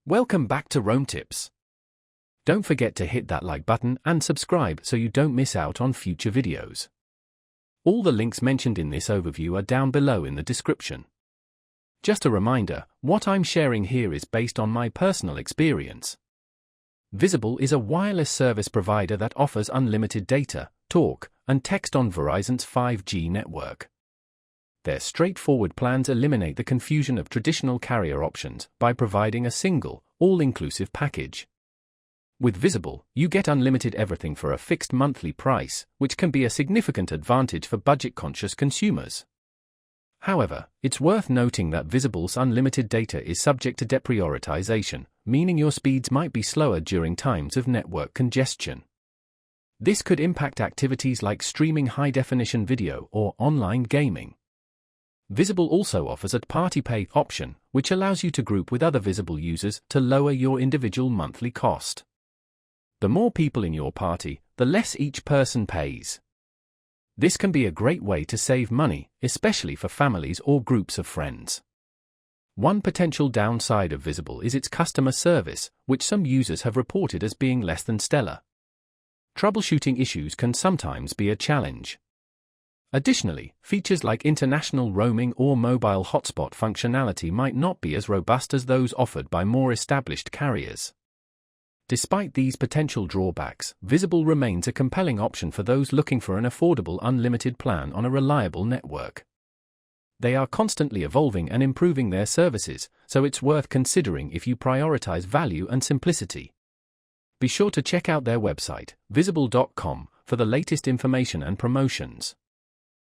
Welcome back to Roam Tips. Don't forget to hit that like button and subscribe so you don't miss out on future videos. All the links mentioned in this overview are down below in the description. Just a reminder, what I'm sharing here is based on my personal experience. Visible is a wireless service provider that offers unlimited data, talk, and text on Verizon's 5G network. Their straightforward plans eliminate the confusion of traditional carrier options by providing a single, all-inclusive package. With Visible, you get unlimited everything for a fixed monthly price, which can be a significant advantage for budget-conscious consumers. However, it's worth noting that Visible's unlimited data is subject to deprioritization, meaning your speeds might be slower during times of network congestion. This could impact activities like streaming high-definition video or online gaming. Visible also offers a Party Pay option, which allows you to group with other Visible users to lower your individual monthly cost. The more people in your party, the less each person pays. This can be a great way to save money, especially for families or groups of friends. One potential downside of Visible is its customer service, which some users have reported as being less than stellar. Troubleshooting issues can sometimes be a challenge. Additionally, features like international roaming or mobile hotspot functionality might not be as robust as those offered by more established carriers. Despite these potential drawbacks, Visible remains a compelling option for those looking for an affordable unlimited plan on a reliable network. They are constantly evolving and improving their services, so it's worth considering if you prioritize value and simplicity. Be sure to check out their website, visible.com, for the latest information and promotions.